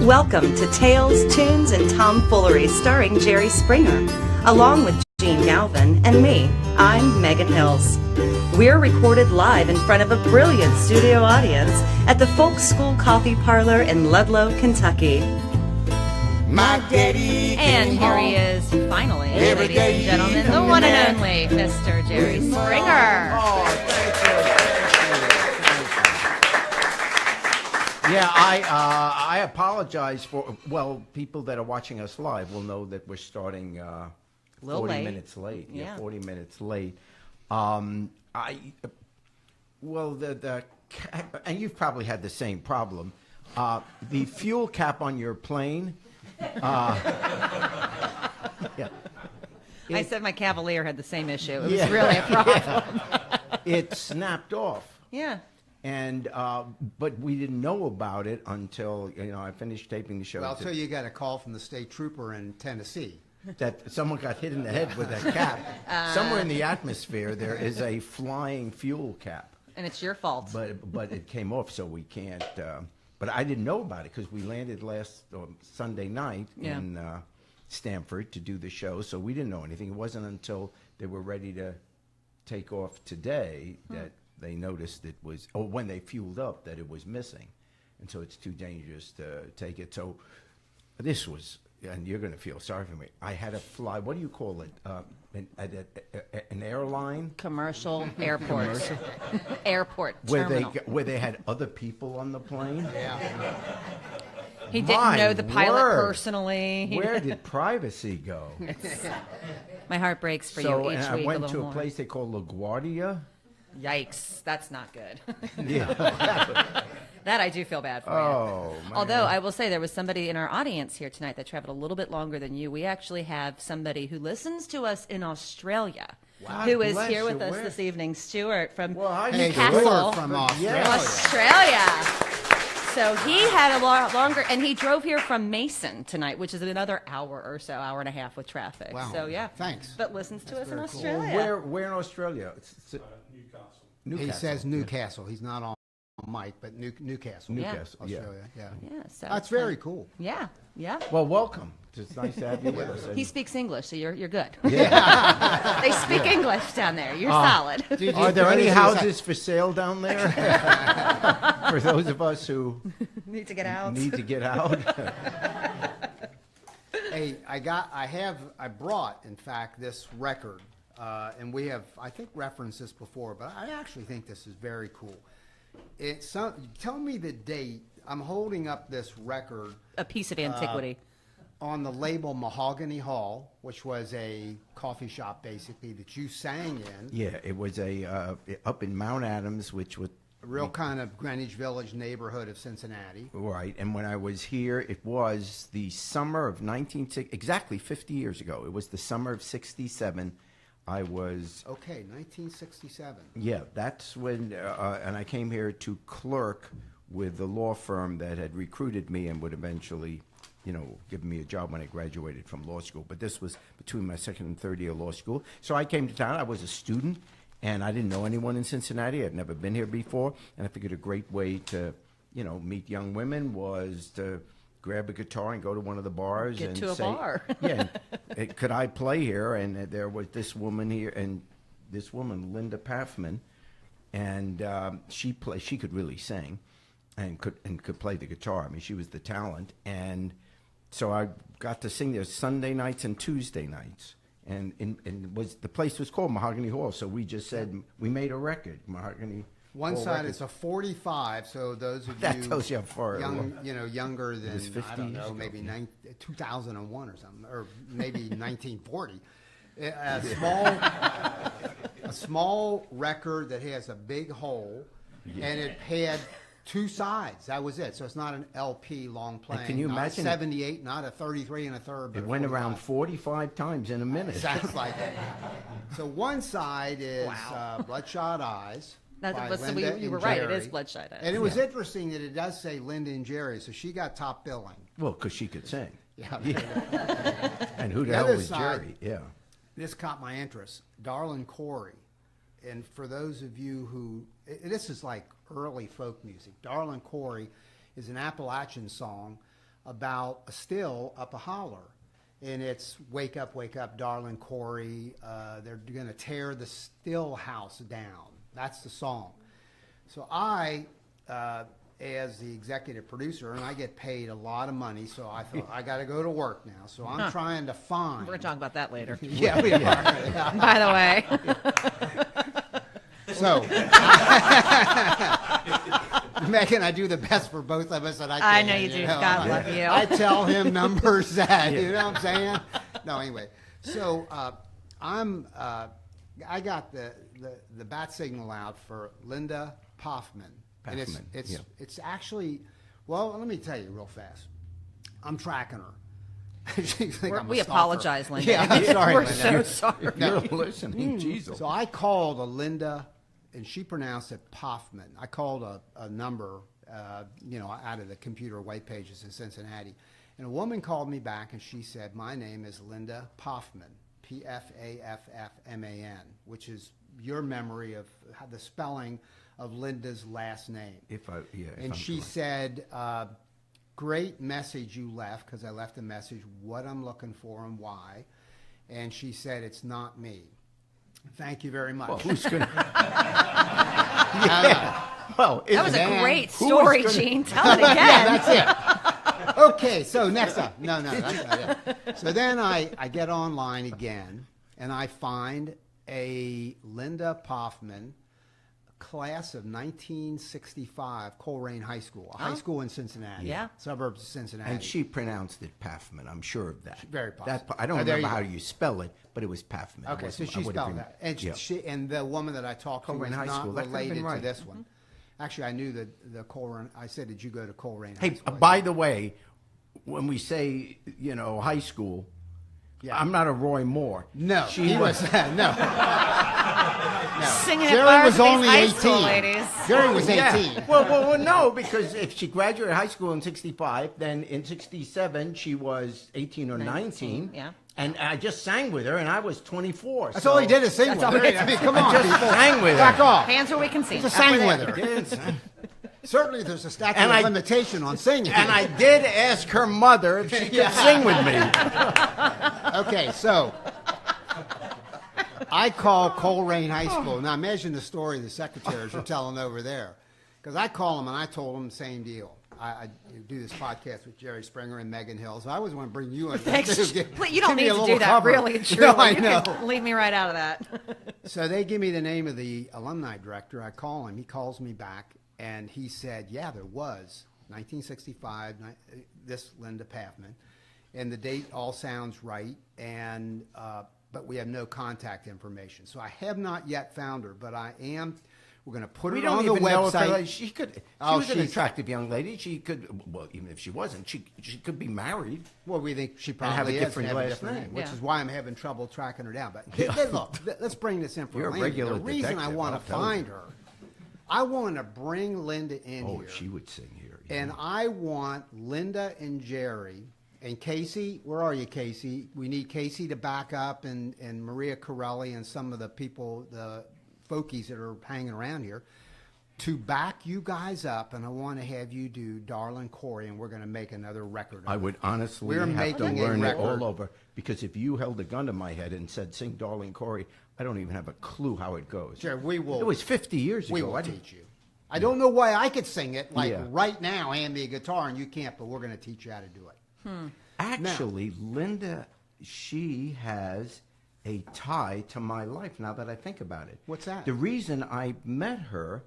Welcome to Tales, Tunes, and Tomfoolery starring Jerry Springer, along with Gene Galvin and me. I'm Megan Hills. We're recorded live in front of a brilliant studio audience at the Folk School Coffee Parlor in Ludlow, Kentucky. My daddy and here he is, finally, ladies and gentlemen, the one and only Mr. Jerry Springer. Oh, thank you. Yeah, I apologize for, well, people that are watching us live will know that we're starting 40 minutes late. Yeah, 40 minutes late. Well, the and you've probably had the same problem. The fuel cap on your plane. Yeah. I said my Cavalier had the same issue. It was really a problem. It snapped off. Yeah. And but we didn't know about it until I finished taping the show. Well, until you got a call from the state trooper in Tennessee that someone got hit in the head with a cap. Somewhere in the atmosphere there is a flying fuel cap. And it's your fault. But it came off, so we can't. But I didn't know about it because we landed last Sunday night in Stamford to do the show, so we didn't know anything. It wasn't until they were ready to take off today that they noticed it was, or when they fueled up, that it was missing. And so it's too dangerous to take it. So this was, and you're going to feel sorry for me, I had to fly, what do you call it, an airline? Commercial airport. Commercial? Airport Where terminal. where they had other people on the plane? Yeah. He didn't know the pilot personally. Where did privacy go? My heart breaks for So you each and week I went a to little a more. place they call LaGuardia. Yikes, that's not good. Yeah. That I do feel bad for Oh, you. man. Although I will say there was somebody in our audience here tonight that traveled a little bit longer than you. We actually have somebody who listens to us in Australia. Wow, who is bless here you. with us Where? this evening, Stuart from Hey, Newcastle, Stuart from Australia. Australia. So he had a longer, and he drove here from Mason tonight, which is another hour or so, hour and a half with traffic. Wow. So yeah, Thanks. But listens to us in very cool. Australia. Where in Australia? Newcastle. He says Newcastle. He's not on mic, but Newcastle. Newcastle, yeah. Australia. Yeah. Yeah, so That's very cool. Yeah, yeah. Well, welcome. It's nice to have you with us. He speaks English, so you're good. Yeah. They speak English down there. You're solid. Are there any houses for sale down there? For those of us who Need to get out. need to get out. Hey, I brought, in fact, this record, and we have, I think, referenced this before, but I actually think this is very cool. Tell me the date. I'm holding up this record A piece of antiquity. on the label Mahogany Hall, which was a coffee shop, basically, that you sang in. Yeah, it was up in Mount Adams, which was A real kind of Greenwich Village neighborhood of Cincinnati. right. And when I was here, it was the summer of exactly 50 years ago. It was the summer of '67. I was Okay, 1967. Yeah, that's when, and I came here to clerk with the law firm that had recruited me and would eventually, give me a job when I graduated from law school. But this was between my second and third year of law school. So I came to town. I was a student, and I didn't know anyone in Cincinnati. I'd never been here before, and I figured a great way to, meet young women was to grab a guitar and go to one of the bars Get and to a say, bar. yeah, could I play here? And there was this woman here, and this woman, Linda Pfaffman, and she could really sing, and could play the guitar. I mean, she was the talent, and so I got to sing there Sunday nights and Tuesday nights, and the place was called Mahogany Hall. So we just said we made a record, Mahogany. One Hall side record. is a 45, so those of That you tells you how far it younger was than 50 I don't years know, ago. maybe 2001 or something, or maybe 1940. A small record that has a big hole, and it had two sides. That was it. So it's not an LP long playing. can you not imagine a 78, not a 33 and a third. But It went 45. around 45 times in a minute. Sounds like it. So one side is Bloodshot Eyes. By So Linda you were and right. It Jerry. is Bloodshot Eyes. And it was interesting that it does say Linda and Jerry, so she got top billing. Well, because she could sing. Yeah. And who the The hell other was side- Jerry? Yeah. This caught my interest. Darlin Quarry. And for those of you who, this is like early folk music. Darlin Quarry is an Appalachian song about a still up a holler. And it's Wake Up, Darlin Quarry. They're going to tear the still house down. That's the song. So I, as the executive producer, and I get paid a lot of money, so I thought, I got to go to work now. So I'm trying to find. We're going to talk about that later. Yeah, we are. By the way. So, Megan, I do the best for both of us that I can. I know you do. God love you. I tell him numbers that, you know what I'm saying? No, anyway. So, I got the bat signal out for Linda Pfaffman. And it's actually, well, let me tell you real fast. I'm tracking her. We apologize, Linda. Yeah, I'm sorry, We're Linda. so sorry. You're listening, Jesus. So I called a Linda, and she pronounced it Pfaffman. I called a number, out of the computer white pages in Cincinnati. And a woman called me back, and she said, my name is Linda Pfaffman, Pfaffman, which is your memory of how the spelling of Linda's last name. And she said, great message you left, because I left a message, what I'm looking for and why. And she said, it's not me. Thank you very much. Well, who's going to... Well, that was a great story, Gene. Tell it again. Yeah, that's it. Okay, so next up. No, that's not it. So then I get online again, and I find a Linda Pfaffman, class of 1965, Colerain High School, a high school in Cincinnati, suburbs of Cincinnati. And she pronounced it Passman. I'm sure of that. Very possible. I don't remember how you spell it, but it was Passman. Okay, so she spelled that. And and the woman that I talked to was not related to this one. Actually, I knew the Colerain. I said, did you go to Colerain High School? Hey, by the way, when we say, high school, I'm not a Roy Moore. No, he was no. Singing Jerry at was only high 18. school, ladies. Jerry was 18. Yeah. Well, no, because if she graduated high school in 65, then in 67 she was 18 or 19. Yeah. And I just sang with her, and I was 24. That's all he did is sing with her. I mean, come on, I just sang with her. Back off. Hands where we can see. Just sang with her. Yes. Certainly, there's a statute of limitation on singing. And I did ask her mother if she could sing with me. Okay, so I call Colerain High School. Now, imagine the story the secretaries are telling over there. Because I call them, and I told them the same deal. I do this podcast with Jerry Springer and Megan Hill, so I always want to bring you in. Thanks. You don't need me a to little do that, cover. really and truly. No, I You know. can leave me right out of that. So they give me the name of the alumni director. I call him. He calls me back, and he said, yeah, there was 1965, this Linda Pfaffman, and the date all sounds right, and but we have no contact information. So I have not yet found her, but I am. We're going to put her on the website. She was an attractive young lady. She could, well, even if she wasn't, she could be married. Well, we think she probably have a is, different and have a last different name. which Yeah. is why I'm having trouble tracking her down. But look, let's bring this in for You're a Linda. regular The reason I detective, want I'll to tell find you. her, I want to bring Linda in Oh, here. she would sing here. And I want Linda and Jerry and Casey. Where are you, Casey? We need Casey to back up, and Maria Corelli and some of the people, the folkies that are hanging around here, to back you guys up. And I want to have you do Darlene Cory, and we're going to make another record. I would honestly We're have to making a learn it record. all over, because if you held a gun to my head and said, sing Darlene Cory, I don't even have a clue how it goes. Sure, we will. It was 50 years ago. We will I didn't- teach you. I don't know why I could sing it Yeah. right now, hand me a guitar, and you can't, but we're going to teach you how to do it. Actually, Linda, she has a tie to my life now that I think about it. What's that? The reason I met her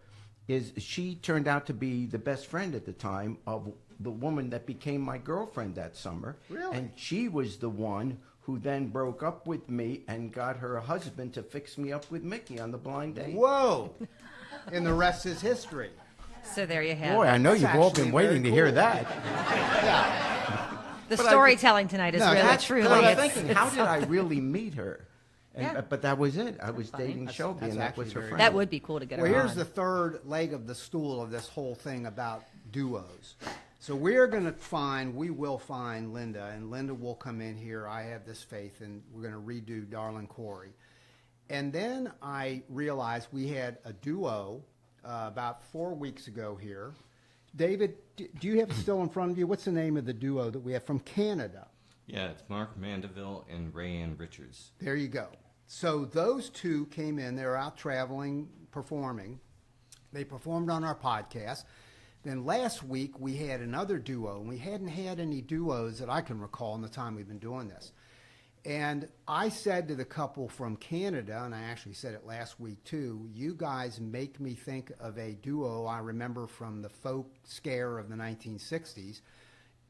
is she turned out to be the best friend at the time of the woman that became my girlfriend that summer. Really? And she was the one who then broke up with me and got her husband to fix me up with Mickey on the blind date. Whoa! And the rest is history. So there you have Boy, it. I know That's you've all actually been waiting very to hear cool. that. Yeah. The But storytelling tonight is No, really, that's- truly. But I was it's- thinking, it's how did I something. really meet her? And, Yeah. But that was it. I was funny. dating Shelby, that's and that was actually her very friend. That would be cool to get Well, her here's on. the third leg of the stool of this whole thing about duos. So we're going to we will find Linda, and Linda will come in here. I have this faith, and we're going to redo Darlin Quarry. And then I realized we had a duo about 4 weeks ago here. David, do you have it still in front of you? What's the name of the duo that we have from Canada? Yeah, it's Mark Mandeville and Rayanne Richards. There you go. So those two came in. They were out traveling, performing. They performed on our podcast. Then last week we had another duo, and we hadn't had any duos that I can recall in the time we've been doing this. And I said to the couple from Canada, and I actually said it last week too, you guys make me think of a duo I remember from the folk scare of the 1960s,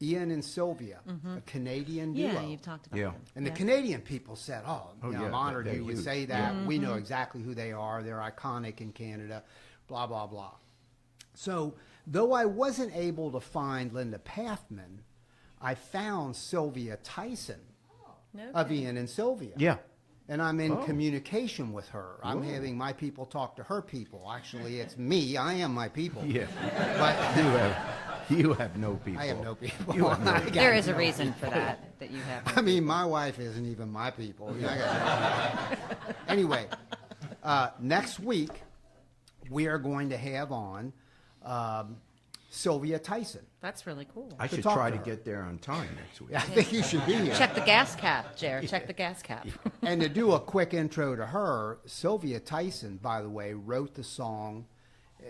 Ian and Sylvia, a Canadian duo. Yeah, you've talked about them. And the Yes. Canadian people said, you know, yeah, I'm honored they're you would huge. say that. We know exactly who they are. They're iconic in Canada, blah, blah, blah. So though I wasn't able to find Linda Pfaffman, I found Sylvia Tyson of Ian and Sylvia. Yeah. And I'm in communication with her. I'm having my people talk to her people. Actually, it's me. I am my people. Yeah. But You have no people. I have no people. You have no people. There is a reason for that you have. I mean, my wife isn't even my people. You know, I got- Anyway, next week we are going to have on Sylvia Tyson. That's really cool. I should talk try to to her. get there on time next week. I think you should be here. Check the gas cap, Jared. Check the gas cap. And to do a quick intro to her, Sylvia Tyson, by the way, wrote the song,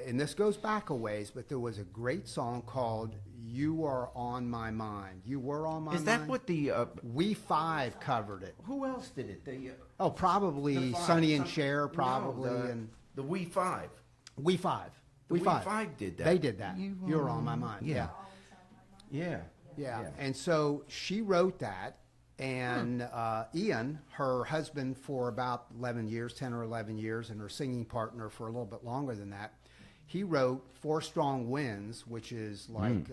and this goes back a ways, but there was a great song called You Are On My Mind. You Were On My Mind? Is that what the? We Five covered it. Who else did it? Oh, probably The Five, Sonny and some- Cher, probably, no, and the We Five. We Five. The We Five did that. They did that. You're On My Mind. Yeah. Yeah. Yeah. Yeah. And so she wrote that, and Ian, her husband for about 11 years, 10 or 11 years, and her singing partner for a little bit longer than that, he wrote Four Strong Winds, which is like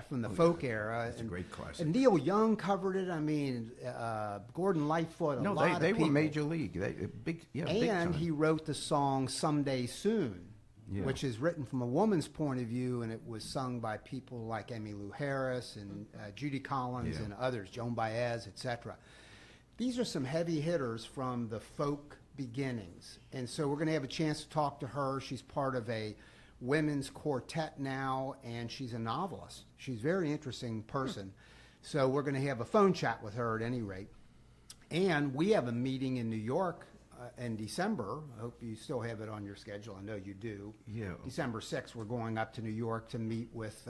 from the folk era. It's a great classic. And Neil Young covered it. I mean, Gordon Lightfoot, No, lot they of were people. major league. Big time. And he wrote the song Someday Soon, which is written from a woman's point of view, and it was sung by people like Emmylou Harris and Judy Collins and others, Joan Baez, etc. These are some heavy hitters from the folk beginnings. And so we're going to have a chance to talk to her. She's part of a women's quartet now, and she's a novelist. She's a very interesting person. So we're going to have a phone chat with her at any rate. And we have a meeting in New York in December. I hope you still have it on your schedule. I know you do. Yeah. December 6th, we're going up to New York to meet with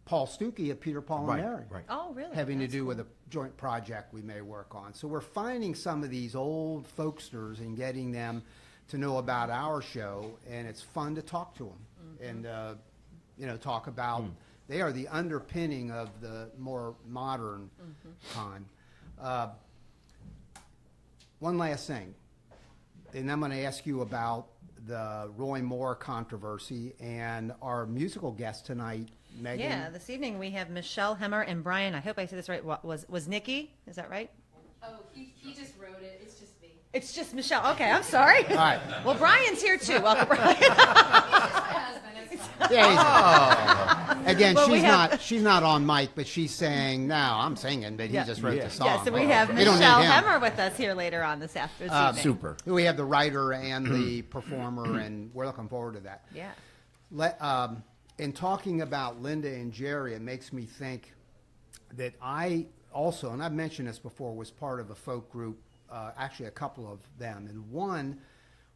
Paul Stuckey at Peter, Paul and Mary. Right. Oh, really? Having to That's do cool. with a joint project we may work on. So we're finding some of these old folksters and getting them to know about our show, and it's fun to talk to them and you know, talk about. They are the underpinning of the more modern time. One last thing, and I'm going to ask you about the Roy Moore controversy and our musical guest tonight, Megan. Yeah, this evening we have Michelle Hemmer and Brian. I hope I said this right. Was Nikki? Is that right? Oh, he just wrote it. It's just me. It's just Michelle. Okay, I'm sorry. All right. Well, Brian's here too. Welcome, Brian. It's my husband. It's fine. Yeah, again, Well, we she's not on mic, but she's saying, no, I'm singing, but he Yeah. just wrote Yeah. the song. Yeah, so we have We don't need Michelle him. Hemmer with us here later on this afternoon. Super. We have the writer and the performer, and we're looking forward to that. Yeah. In talking about Linda and Jerry, it makes me think that I also, and I've mentioned this before, was part of a folk group, actually a couple of them, and one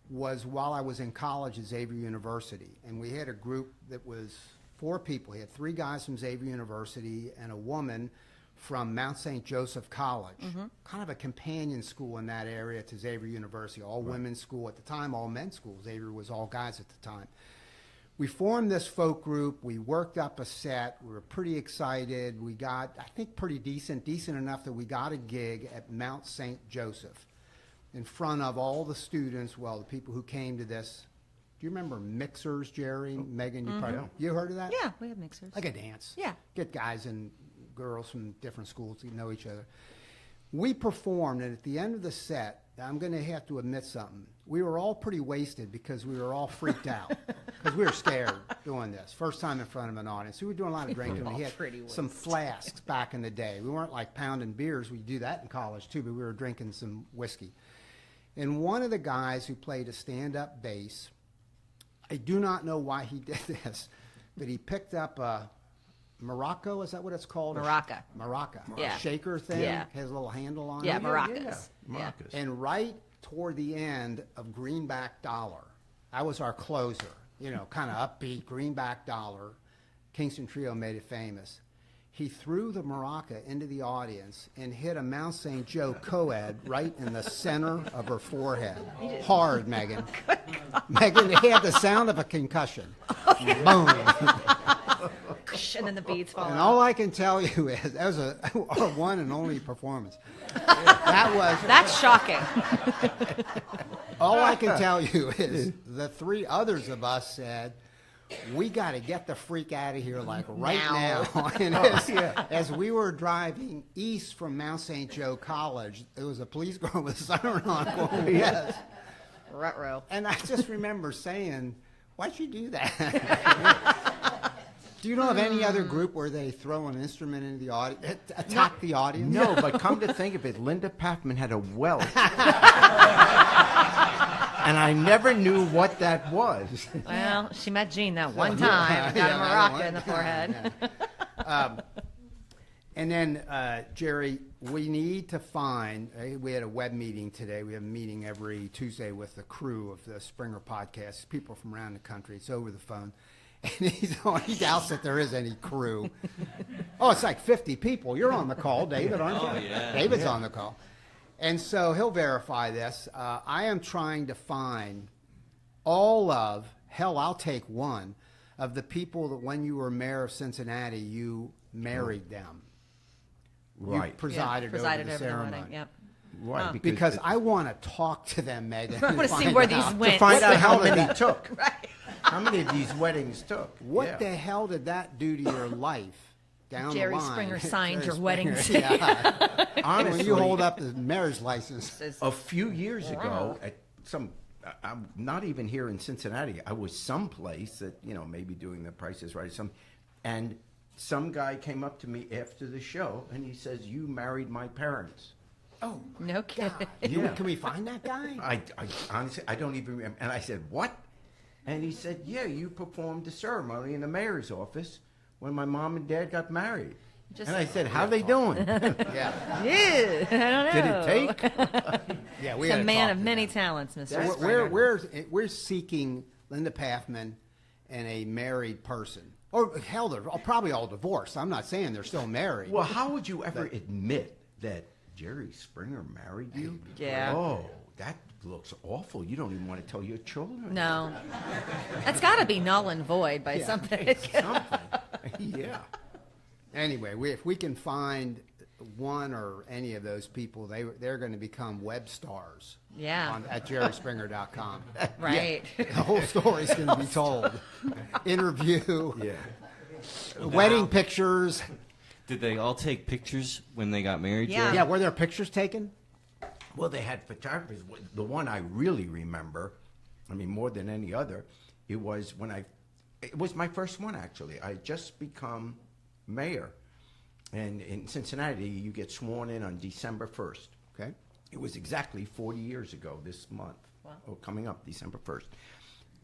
was while I was in college at Xavier University, and we had a group that was 4 people. We had 3 guys from Xavier University and a woman from Mount St. Joseph College, kind of a companion school in that area to Xavier University, all women's school at the time, all men's school. Xavier was all guys at the time. We formed this folk group. We worked up a set. We were pretty excited. We got, I think, pretty decent enough that we got a gig at Mount St. Joseph in front of all the students, well, the people who came to this. Do you remember mixers, Jerry? Megan, you probably, you heard of that? Yeah, we have mixers. Like a dance. Yeah. Get guys and girls from different schools to know each other. We performed, and at the end of the set, I'm going to have to admit something. We were all pretty wasted because we were all freaked out because we were scared doing this. First time in front of an audience. We were doing a lot of drinking. We had some flasks back in the day. We weren't like pounding beers. We do that in college too, but we were drinking some whiskey. And one of the guys who played a stand-up bass, I do not know why he did this, but he picked up a Morocco, is that what it's called? Maraca. Maraca. Yeah. A shaker thing. Yeah. Has a little handle on Yeah, it. maracas. Maracas. And right toward the end of Greenback Dollar, that was our closer, you know, kind of upbeat, Greenback Dollar. Kingston Trio made it famous. He threw the maraca into the audience and hit a Mount St. Joe co-ed right in the center of her forehead. Hard, Megan. Megan, it had the sound of a concussion. Boom. And then the beads fall And out. all I can tell you is that was our one and only performance. That was That's shocking. all I can tell you is the three others of us said, we got to get the freak out of here like right now. And as we were driving east from Mount St. Joe College, there was a police car with a siren on going west. Ruh-roh. And I just remember saying, why'd you do that? Do you know of any other group where they throw an instrument into the audience, attack the audience? No, but come to think of it, Linda Pfaffman had a welt. And I never knew what that was. Well, she met Jene that one time. Got a maraca in the forehead. And then, Jerry, we need to find, we had a web meeting today. We have a meeting every Tuesday with the crew of the Springer podcast, people from around the country. It's over the phone. And he doubts that there is any crew. Oh, it's like 50 people. You're on the call, David, aren't you? Oh, yeah. David's on the call. And so he'll verify this. I am trying to find all of, hell, I'll take one, of the people that when you were mayor of Cincinnati, you married them. Right. You presided over the ceremony. wedding. Yep. Right. Because I want to talk to them, Megan. I want to see where these went. to find out how hell many did took. Right. How many of these weddings took? What Yeah. the hell did that do to your life down Jerry the line? Springer signed Jerry your wedding Springer, yeah. Honestly, When you hold up the marriage license. a few years ago, at some, I'm not even here in Cincinnati. I was someplace that, you know, maybe doing The Price is Right or something, and some guy came up to me after the show and he says, "You married my parents." Oh, No kidding. Yeah. can we find that guy? I honestly, I don't even remember. And I said, "What?" And he said, "Yeah, you performed the ceremony in the mayor's office when my mom and dad got married." Just- And I said, "How they doing? Yeah. Yeah, I don't know. Did it take?" Yeah, we He's a gotta man talk of to many them. talents, Mr. So Springer. we're seeking Linda Pfaffman and a married person. Or hell, they're probably all divorced. I'm not saying they're still married. Well, how would you ever admit that Jerry Springer married you? Yeah. Oh, that looks awful. You don't even want to tell your children. No. That's got to be null and void by something. Something. Yeah. Anyway, if we can find one or any of those people, they're going to become web stars. Yeah. At jerryspringer.com. Right. The whole story's going to be told. Interview, Yeah. wedding pictures. Did they all take pictures when they got married? Yeah. Jerry? Yeah, were there pictures taken? Well, they had photographers. The one I really remember, I mean, more than any other, it was it was my first one, actually. I had just become mayor. And in Cincinnati, you get sworn in on December 1st. Okay. It was exactly 40 years ago this month. Wow. Or coming up December 1st.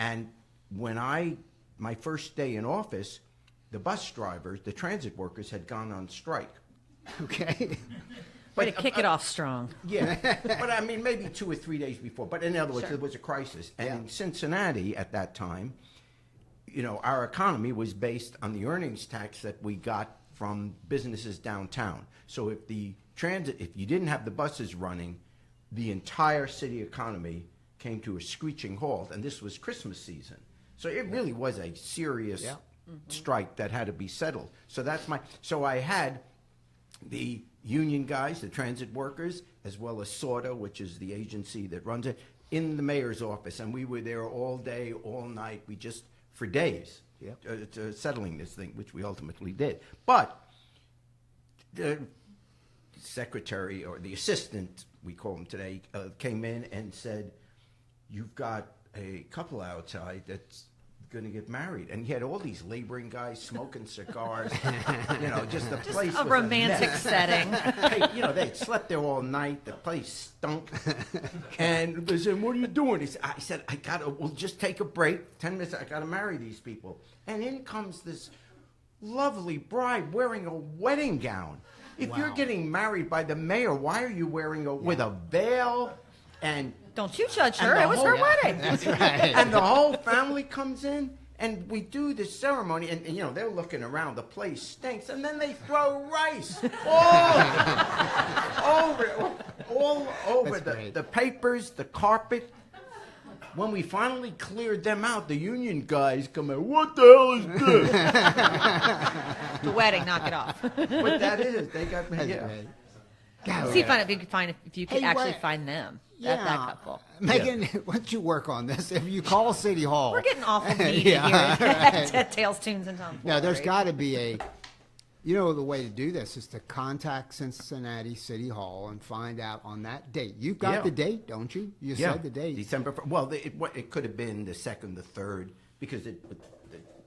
And when my first day in office, the bus drivers, the transit workers had gone on strike. Okay. Way to kick it off strong. Yeah, but I mean, maybe 2 or 3 days before. But in other words, Sure. it was a crisis. And Yeah. in Cincinnati at that time, you know, our economy was based on the earnings tax that we got from businesses downtown. So if you didn't have the buses running, the entire city economy came to a screeching halt. And this was Christmas season. So it really was a serious strike that had to be settled. So I had the union guys, the transit workers, as well as SORTA, which is the agency that runs it, in the mayor's office. And we were there all day, all night, for days, settling this thing, which we ultimately did. But the secretary, or the assistant, we call him today, came in and said, "You've got a couple outside that's going to get married. And he had all these laboring guys smoking cigars. Just the place A was romantic mess. setting. Hey, they'd slept there all night. The place stunk. And they said, "What are you doing?" I said, we'll just take a break. 10 minutes, I got to marry these people. And in comes this lovely bride wearing a wedding gown. If you're getting married by the mayor, why are you wearing with a veil? And don't you judge her. It was her wedding. That's right. and the whole family comes in, and we do the ceremony, and they're looking around. The place stinks, and then they throw rice all over the papers, the carpet. When we finally cleared them out, the union guys come in. What the hell is this? The wedding, knock it off. What that is? They got me. Yeah. See if you could Hey, actually wait. find them. Yeah. That couple. Megan, why don't you work on this? If you call City Hall. We're getting awful needy Yeah, here right. at Tales, Tunes, and Tom. Now, there's got to be the way to do this is to contact Cincinnati City Hall and find out on that date. You've got the date, don't you? You said the date. December. Well, it could have been the 2nd, the 3rd, because the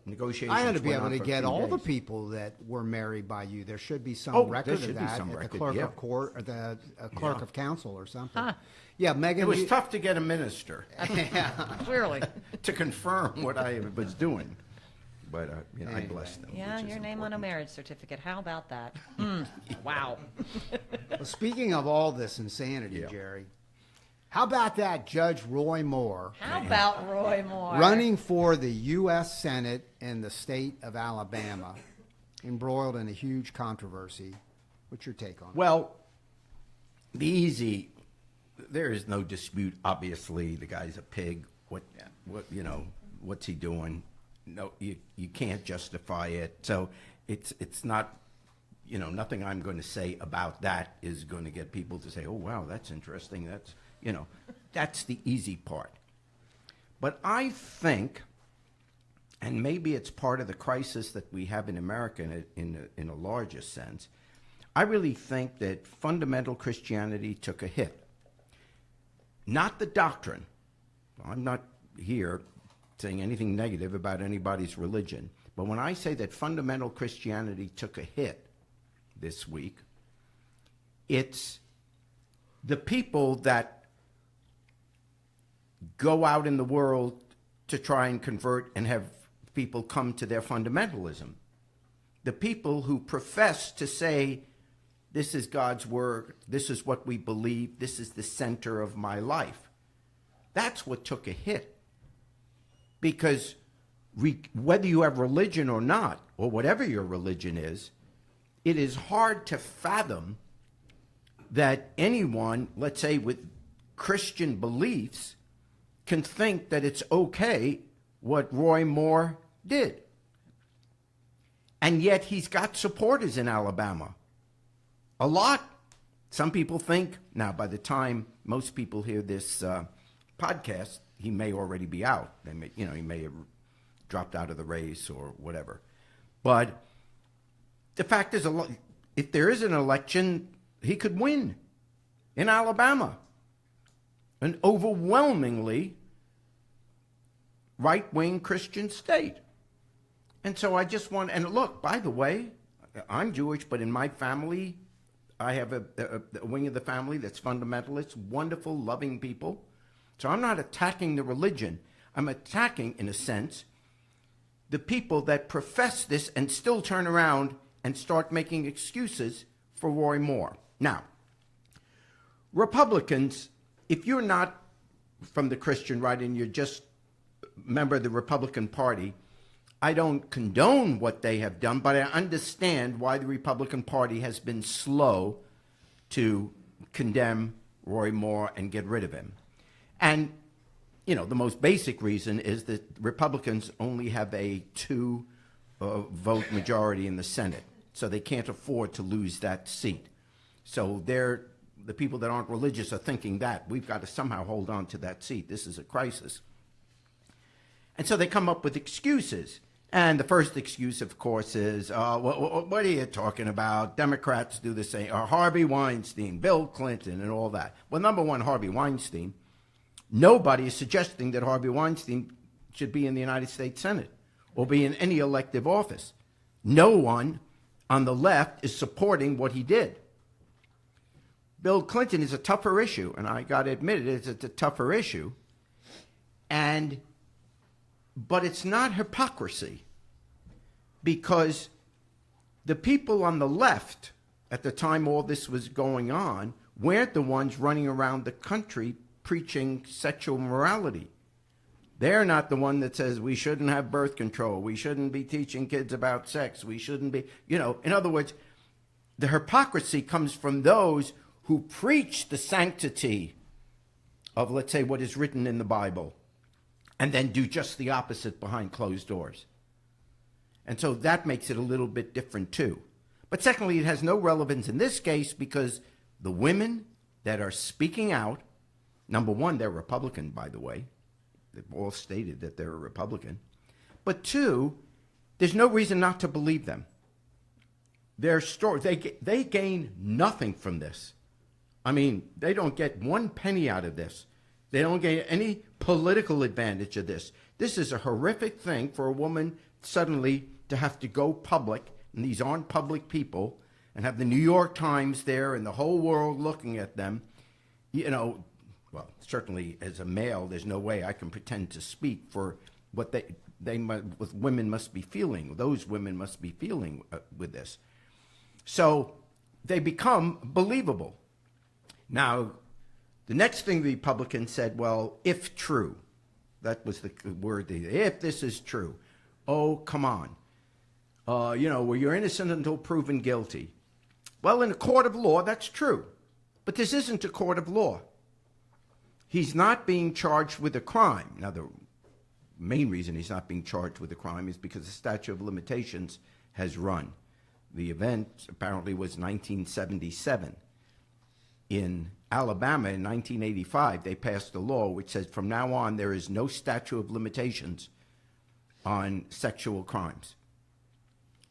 negotiations. I ought to be went able on to for a get few all the days. people that were married by you. There should be some Oh, record there of should be that some at the record, clerk yeah. of court or the clerk Yeah. of council or something. Yeah, Megan. It was tough to get a minister Clearly. to confirm what I was doing, but I blessed them. Yeah, which is your name on a important. marriage certificate. How about that? Wow. Well, speaking of all this insanity, Yeah. Jerry, how about that Judge Roy Moore How about Roy Moore? running for the U.S. Senate in the state of Alabama, embroiled in a huge controversy? What's your take on it? Well, there is no dispute. Obviously, the guy's a pig. What's he doing? No, you can't justify it. So it's not, nothing I'm going to say about that is going to get people to say, "Oh, wow, that's interesting." That's the easy part. But I think, and maybe it's part of the crisis that we have in America in a larger sense, I really think that fundamental Christianity took a hit. Not the doctrine. I'm not here saying anything negative about anybody's religion. But when I say that fundamental Christianity took a hit this week, it's the people that go out in the world to try and convert and have people come to their fundamentalism. The people who profess to say, "This is God's word, this is what we believe, this is the center of my life." That's what took a hit. Because whether you have religion or not, or whatever your religion is, it is hard to fathom that anyone, let's say with Christian beliefs, can think that it's okay what Roy Moore did. And yet he's got supporters in Alabama. A lot. Some people think, now by the time most people hear this podcast, he may already be out. He may have dropped out of the race or whatever. But the fact is, if there is an election, he could win in Alabama. An overwhelmingly right-wing Christian state. And so I just want, and look, by the way, I'm Jewish, but in my family, I have a wing of the family that's fundamentalist, wonderful, loving people. So I'm not attacking the religion. I'm attacking, in a sense, the people that profess this and still turn around and start making excuses for Roy Moore. Now, Republicans, if you're not from the Christian right and you're just a member of the Republican Party, I don't condone what they have done, but I understand why the Republican Party has been slow to condemn Roy Moore and get rid of him. And, the most basic reason is that Republicans only have a 2-vote majority in the Senate, so they can't afford to lose that seat. So the people that aren't religious are thinking that we've got to somehow hold on to that seat. This is a crisis. And so they come up with excuses. And the first excuse, of course, is, what are you talking about? Democrats do the same. Harvey Weinstein, Bill Clinton, and all that. Well, number one, Harvey Weinstein. Nobody is suggesting that Harvey Weinstein should be in the United States Senate or be in any elective office. No one on the left is supporting what he did. Bill Clinton is a tougher issue, and I got to admit it's a tougher issue. But it's not hypocrisy, because the people on the left at the time all this was going on weren't the ones running around the country preaching sexual morality. They're not the one that says we shouldn't have birth control, we shouldn't be teaching kids about sex, we shouldn't be, in other words, the hypocrisy comes from those who preach the sanctity of, let's say, what is written in the Bible, and then do just the opposite behind closed doors. And so that makes it a little bit different too. But secondly, it has no relevance in this case because the women that are speaking out, number one, they're Republican, by the way. They've all stated that they're a Republican. But two, there's no reason not to believe them. Their story, they gain nothing from this. I mean, they don't get one penny out of this. They don't get any political advantage of this. This is a horrific thing for a woman suddenly to have to go public, and these aren't public people, and have the New York Times there and the whole world looking at them. Well, certainly as a male, there's no way I can pretend to speak for what women must be feeling. Those women must be feeling with this. So they become believable. Now, the next thing the Republicans said, well, if true, that was the word, if this is true, oh, come on. Well, you're innocent until proven guilty. Well, in a court of law, that's true. But this isn't a court of law. He's not being charged with a crime. Now, the main reason he's not being charged with a crime is because the statute of limitations has run. The event apparently was 1977. In Alabama in 1985, they passed a law which says from now on there is no statute of limitations on sexual crimes.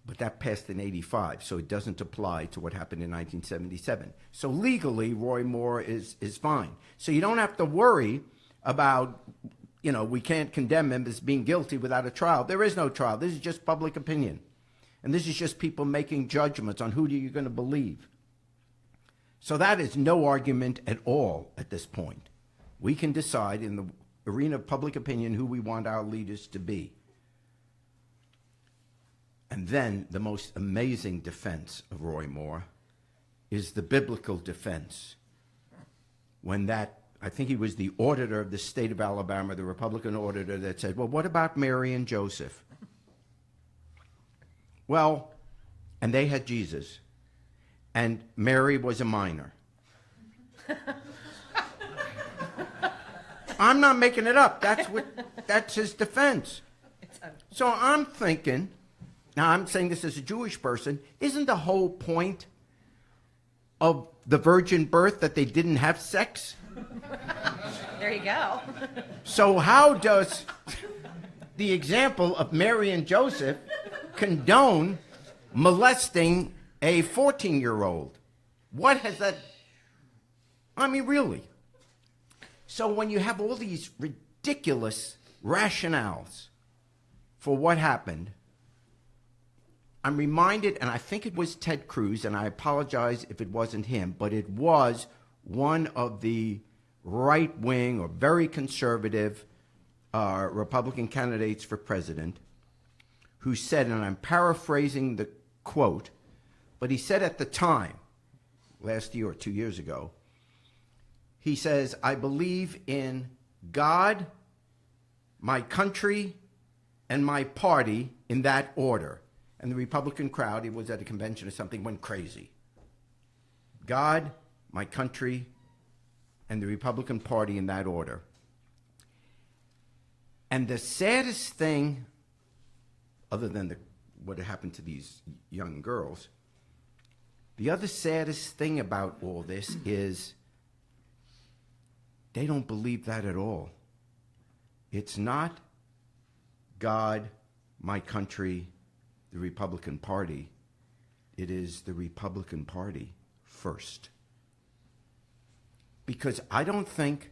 But that passed in 85, so it doesn't apply to what happened in 1977. So legally, Roy Moore is fine. So you don't have to worry about, we can't condemn him as being guilty without a trial. There is no trial. This is just public opinion. And this is just people making judgments on who you're going to believe. So that is no argument at all at this point. We can decide in the arena of public opinion who we want our leaders to be. And then the most amazing defense of Roy Moore is the biblical defense. When I think he was the auditor of the state of Alabama, the Republican auditor, that said, well, what about Mary and Joseph? Well, and they had Jesus, and Mary was a minor. I'm not making it up. That's his defense. So I'm thinking, now I'm saying this as a Jewish person, isn't the whole point of the virgin birth that they didn't have sex? There you go. So how does the example of Mary and Joseph condone molesting a 14-year-old? What has that... I mean, really. So when you have all these ridiculous rationales for what happened, I'm reminded, and I think it was Ted Cruz, and I apologize if it wasn't him, but it was one of the right-wing or very conservative Republican candidates for president who said, and I'm paraphrasing the quote, but he said at the time, last year or 2 years ago, he says, I believe in God, my country, and my party in that order. And the Republican crowd, he was at a convention or something, went crazy. God, my country, and the Republican Party in that order. And the saddest thing, other than what happened to these young girls, the other saddest thing about all this is they don't believe that at all. It's not God, my country, the Republican Party. It is the Republican Party first. Because I don't think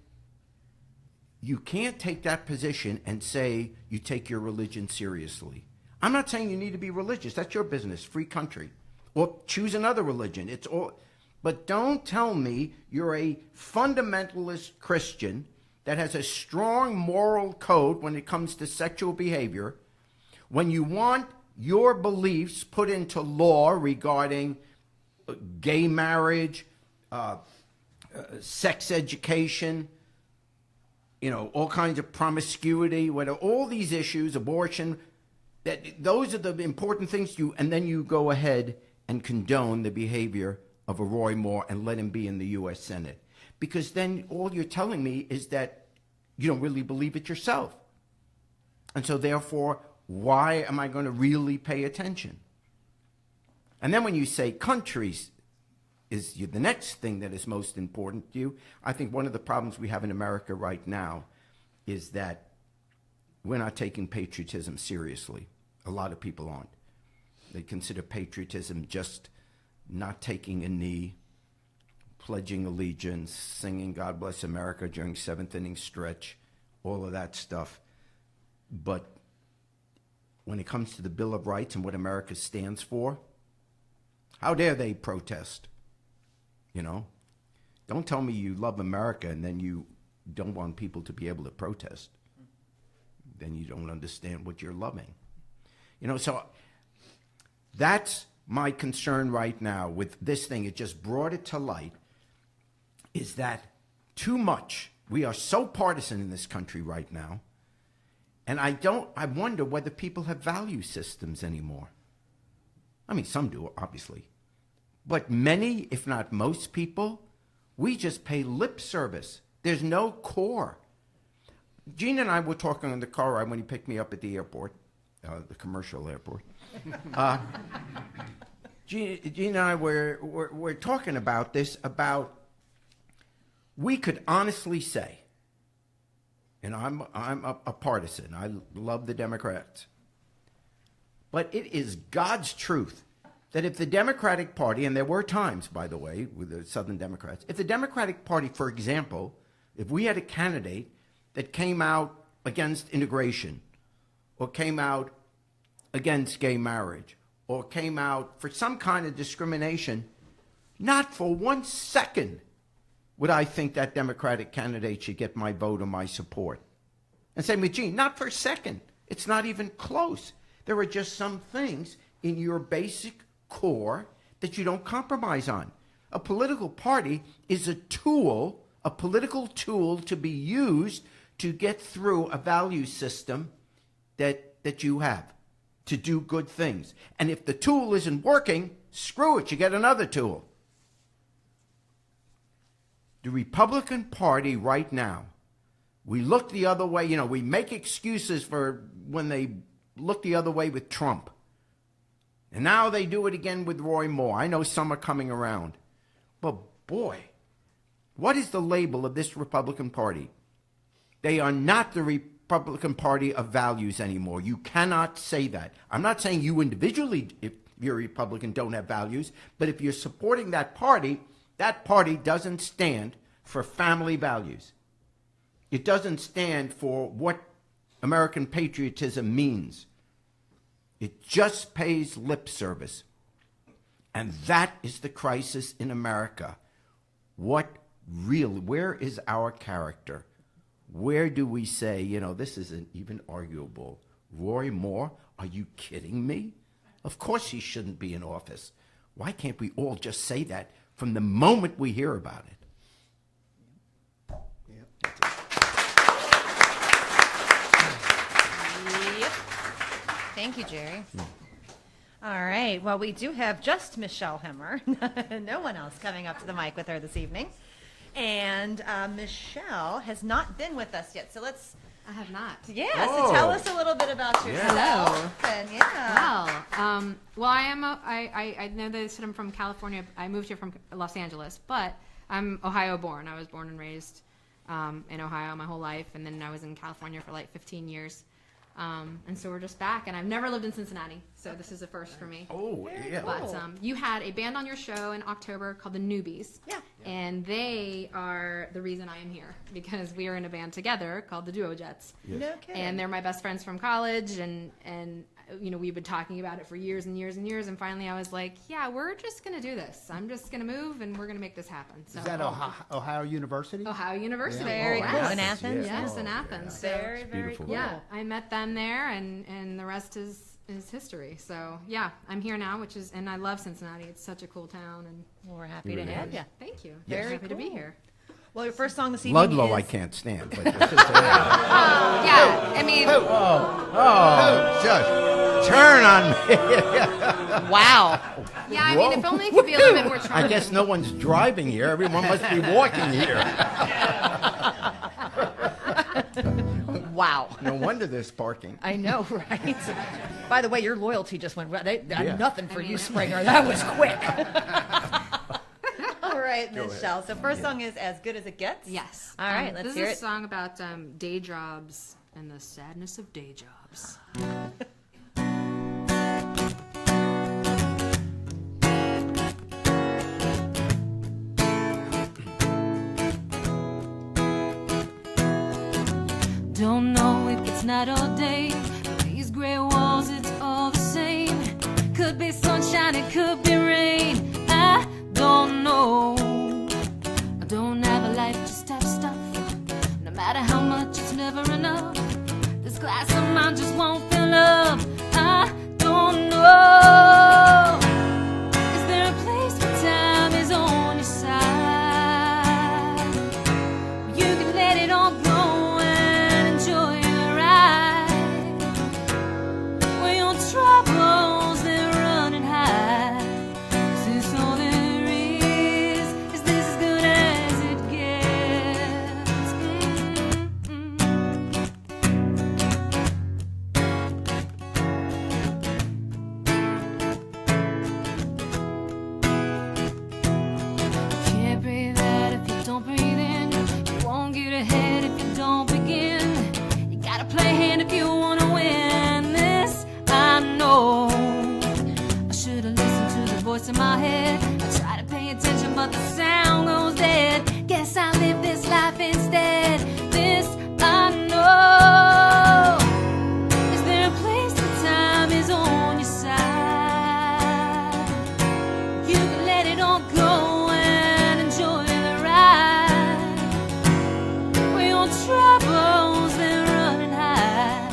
you can't take that position and say you take your religion seriously. I'm not saying you need to be religious. That's your business, free country. Or choose another religion. It's all, but don't tell me you're a fundamentalist Christian that has a strong moral code when it comes to sexual behavior, when you want your beliefs put into law regarding gay marriage, sex education, all kinds of promiscuity, all these issues, abortion, those are the important things to you, and then you go ahead and condone the behavior of a Roy Moore and let him be in the U.S. Senate. Because then all you're telling me is that you don't really believe it yourself. And so therefore, why am I going to really pay attention? And then when you say countries is the next thing that is most important to you, I think one of the problems we have in America right now is that we're not taking patriotism seriously. A lot of people aren't. They consider patriotism just not taking a knee, pledging allegiance, singing God Bless America during seventh inning stretch, all of that stuff. But when it comes to the Bill of Rights and what America stands for, how dare they protest? Don't tell me you love America and then you don't want people to be able to protest. Then you don't understand what you're loving. So that's my concern right now with this thing. It just brought it to light, is that too much. We are so partisan in this country right now. And I wonder whether people have value systems anymore. I mean, some do, obviously. But many, if not most people, we just pay lip service. There's no core. Jene and I were talking on the car ride when he picked me up at the airport, the commercial airport. Jene and I were talking about this, about we could honestly say, and I'm a partisan. I love the Democrats. But it is God's truth that if the Democratic Party, and there were times, by the way, with the Southern Democrats, if the Democratic Party, for example, if we had a candidate that came out against integration, or came out against gay marriage, or came out for some kind of discrimination, not for 1 second would I think that Democratic candidate should get my vote or my support. And same with Jene, not for a second. It's not even close. There are just some things in your basic core that you don't compromise on. A political party is a tool, a political tool to be used to get through a value system that you have, to do good things. And if the tool isn't working, screw it, you get another tool. The Republican Party right now, we look the other way, we make excuses for when they look the other way with Trump. And now they do it again with Roy Moore. I know some are coming around. But boy, what is the label of this Republican Party? They are not the Republican Party of values anymore. You cannot say that. I'm not saying you individually, if you're a Republican, don't have values. But if you're supporting that party doesn't stand for family values. It doesn't stand for what American patriotism means. It just pays lip service. And that is the crisis in America. Where is our character? Where do we say, this isn't even arguable? Roy Moore, are you kidding me? Of course he shouldn't be in office. Why can't we all just say that from the moment we hear about it? Yep. Thank you, Jerry. All right. Well, we do have just Michelle Hemmer. No one else coming up to the mic with her this evening. And Michelle has not been with us yet. So let's... I have not. Yeah, so tell us a little bit about yourself. Hello. And yeah. Well, I know that I'm from California. I moved here from Los Angeles, but I'm Ohio born. I was born and raised in Ohio my whole life, and then I was in California for like 15 years. And so we're just back, and I've never lived in Cincinnati, so this is a first for me. Oh, yeah. But you had a band on your show in October called the Newbies. Yeah. And they are the reason I am here, because we are in a band together called the Duo Jets. Yes. No kidding. And they're my best friends from college, and we've been talking about it for years and years and years, and finally I was like, yeah, we're just going to do this. I'm just going to move, and we're going to make this happen. So, Is that Ohio University? Ohio University. Yeah. Very Yes. cool. In Athens? Yes, Oh, in Athens. yeah. So, Very, very beautiful. cool. yeah, I met them there, and the rest is history. So yeah, I'm here now, and I love Cincinnati. It's such a cool town, and Well, we're happy to Really have is. you. thank you. Very Happy to be cool. here. Well, your first song this evening Ludlow is... I can't stand, but this is Yeah, I mean, just turn on me. Wow. yeah, I mean, if only it could be a little bit more I charming. guess no one's driving here. Everyone must be walking here. Wow. No wonder there's parking. I know, right? By the way, your loyalty just went... Yeah. Nothing for you, Springer. That was quick. All right, Michelle. So first song is As Good As It Gets? Yes. All right, let's this hear is it. a song about day jobs and the sadness of day jobs. Don't know if it's night or day. These gray walls, it's all the same. Could be sunshine, it could be rain. I don't know. I don't have a life, just have stuff. No matter how much, it's never enough. This glass of mine just won't fill up. I don't know. Is there a place where time is on your side? You can let it all go. Enjoy the ride. When your troubles, they're running high. Is this all there is? Is this as good as it gets? Can't breathe out if you don't breathe in. You won't get ahead if you don't begin. You gotta play hand if you wanna win. This I know. I should've listened to the voice in my head. I try to pay attention, but the sound goes dead. Guess I live this life instead. This I know. Is there a place where time is on your side? You can let it all go and enjoy the ride. When your troubles, they're running high.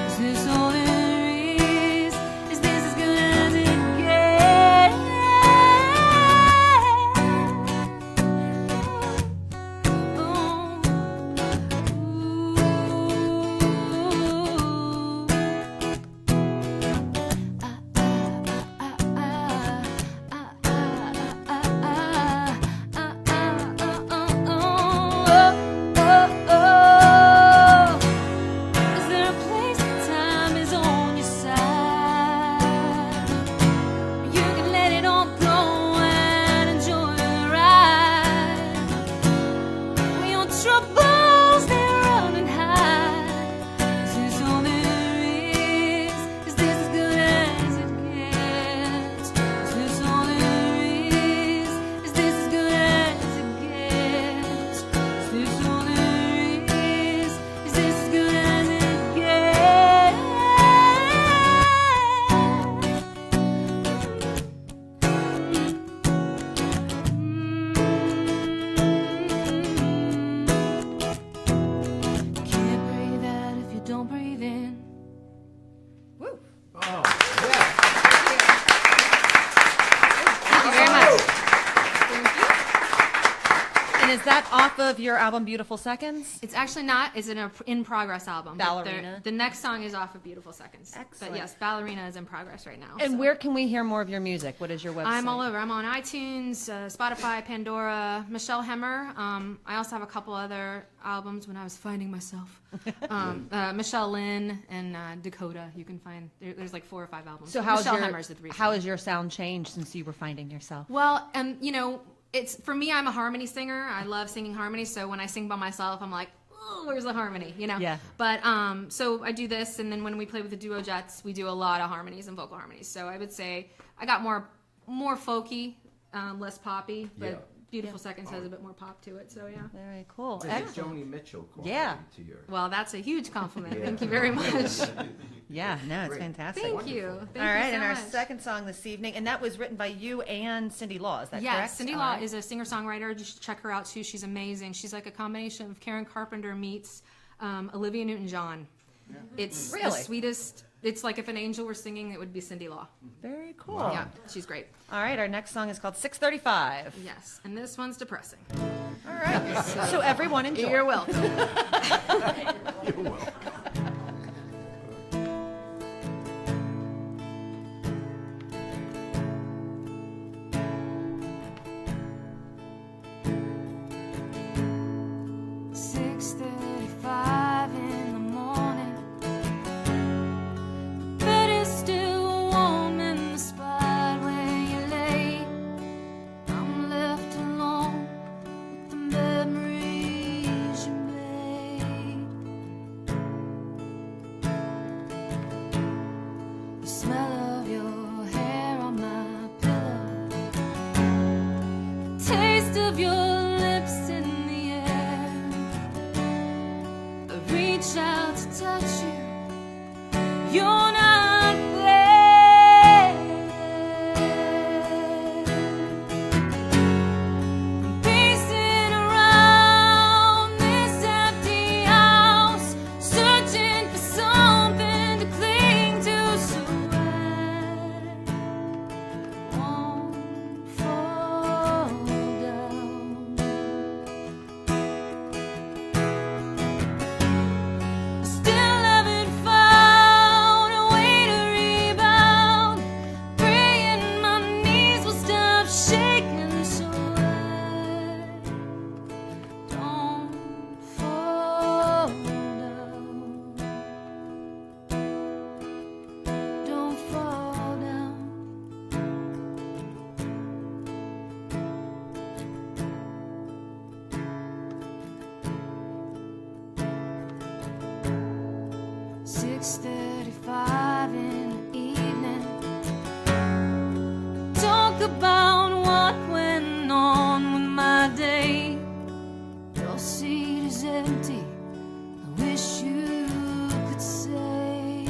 Is this all there is? Is this as good as it gets? Is there a place where time is on your side? You can let it all go and enjoy the ride. When your troubles, they're running high. Is this all there is? Is this as good as it gets? Is this all there is? Is this as good as it gets? Is this all there is? Is this as good as it gets? Can't breathe out if you don't breathe in. Woo. Thank you very much. And is that off of your album Beautiful Seconds? It's actually not. It's an in-progress album. but Ballerina. The next song is off of Beautiful Seconds. Excellent. But yes, Ballerina is in progress right now. And so. where can we hear more of your music? What is your website? I'm all over. I'm on iTunes, Spotify, Pandora, Michelle Hemmer. I also have a couple other albums when I was finding myself. Michelle Lynn and Dakota. You can find, there's like 4 or 5 albums. So Michelle Hemmer's the 3. how has your sound changed since you were finding yourself? Well, it's for me, I'm a harmony singer. I love singing harmony. So when I sing by myself, I'm like, oh, where's the harmony, you know? Yeah. But so I do this, and then when we play with the duo jets, we do a lot of harmonies and vocal harmonies. So I would say I got more folky, less poppy, but Yeah. Beautiful Seconds has a bit more pop to it. So yeah. Very cool. There's a Joni Mitchell quality Yeah. to your. Well, that's a huge compliment. Thank you very much. Yeah, no, it's Great. fantastic. Thank you. Thank All right, you so and our much. second song this evening, and that was written by you and Cindy Law, is that Yes, correct? Cindy All Law right. is a singer-songwriter. You should check her out too. She's amazing. She's like a combination of Karen Carpenter meets Olivia Newton-John. It's the Really? sweetest. It's like if an angel were singing, it would be Cindy Law. Very cool. Yeah, she's great. All right, our next song is called 635. Yes, and this one's depressing. All right, so everyone enjoy. You're welcome. You're welcome. In the morning, the bed is still warm in the spot where you lay. I'm left alone with the memories you made. The smell of your hair on my pillow, the taste of your lips in the air. I reach out to touch you, you're not there. I'm pacing around this empty house, searching for something to cling to, so I won't fall down. Still haven't found a way to rebound, praying my knees will stop shaking so I don't fall down. Don't fall down. "6:35 in the evening. Talk about what went on with my day. Your seat is empty. I wish you could say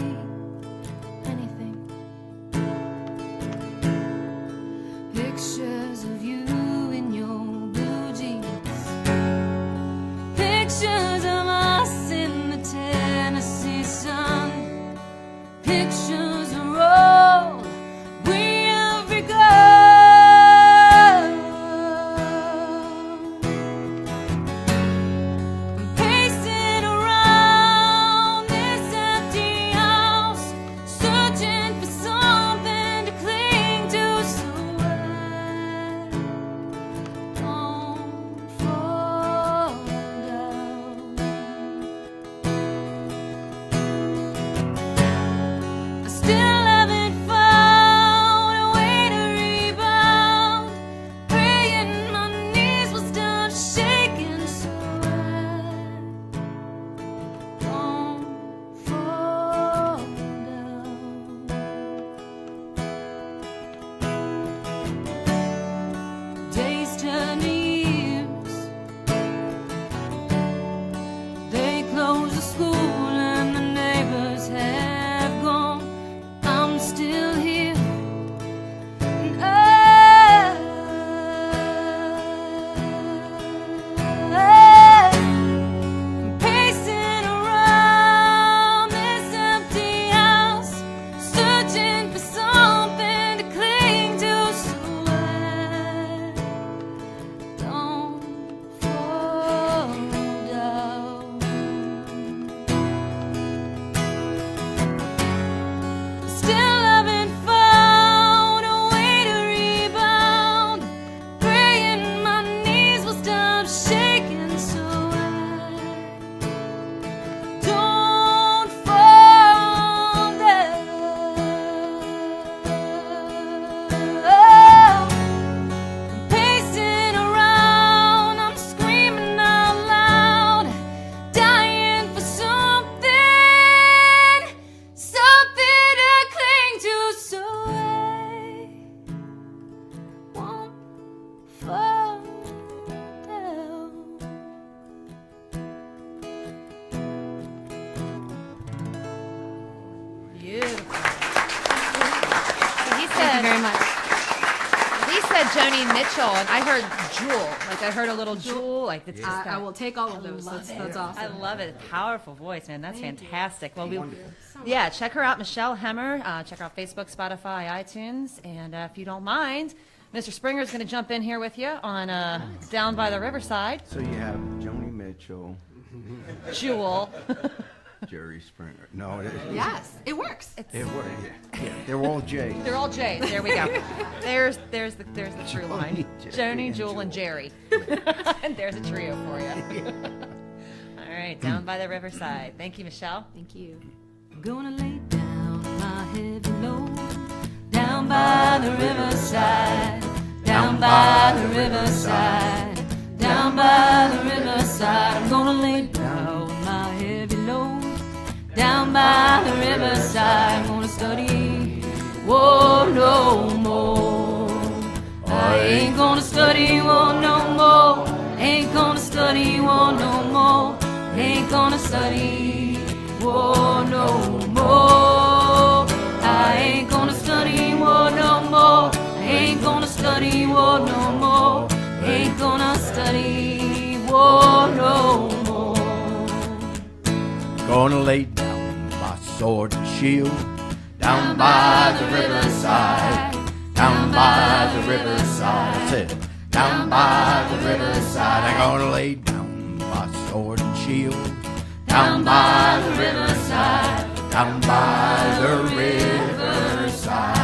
anything. Pictures of you in your blue jeans. Pictures of us in the Tennessee sun. Pictures of all we have become. said Joni Mitchell, and I heard Jewel. Like I heard a little Jewel. Like it's just I will take all of those. That's awesome. I love it. Powerful voice, man. That's fantastic. Well, yeah, check her out, Michelle Hemmer. Check her out Facebook, Spotify, iTunes, and if you don't mind, Mr. Springer's going to jump in here with you on Down by the Riverside. So you have Joni Mitchell, Jewel. Jerry Springer. No, Yes, it works. it worked. Yeah, they're all J's. They're all J's. There we go. There's the true line. Jerry, Joni, Jewel, and Jerry. And there's a trio for you. All right, Down by the Riverside. Thank you, Michelle. Thank you. Gonna lay down my heavy load down by the riverside, down by the riverside, down by the riverside. I'm gonna lay down my heavy load down by the riverside. I'm gonna study, whoa, no more. I ain't gonna study, whoa, no more. Ain't gonna study, whoa, no more. Ain't gonna study, whoa, no more. I ain't gonna study, whoa, no more. Ain't gonna study, whoa, no more. Ain't gonna study, whoa, no more. Gonna lay down my sword and shield down by the riverside, down by the riverside. That's it. Down by the riverside. I'm gonna lay down my sword and shield down by the riverside, down by the riverside.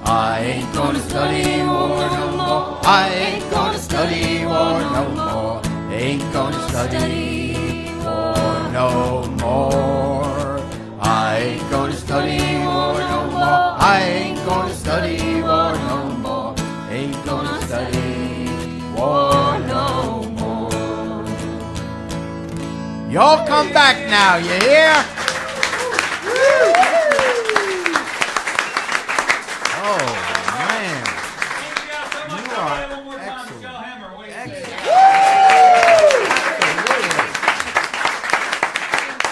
I ain't gonna study war no more. I ain't gonna study war no more. Ain't gonna study war no more. I ain't gonna study war no more. I ain't gonna study war no more. Ain't gonna study war no more. Y'all come back now, you hear? Oh, man. Thank you guys so much. You I'll are play it one more time, excellent. Michelle Hammer. What do you think?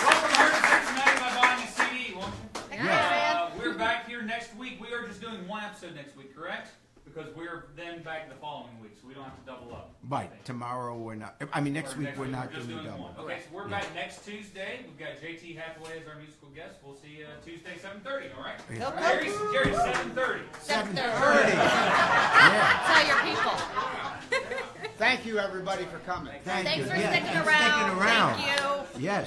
Welcome to Heard Cincinnati by buying a CD, won't you? We're back here next week. We are just doing one episode next week, correct? Because we're then back the following week, so we don't have to double up. Right, tomorrow we're not, I mean, next Or week we're not just doing doing double. one. Okay, so we're back next Tuesday. We've got JT Hathaway as our musical guest. We'll see you Tuesday, 7:30, all right? Jerry, 7:30. 7:30. Tell your people. Thank you, everybody, for coming. Thank you. Thanks for Yeah, sticking and around. sticking around. Thank you. Yes.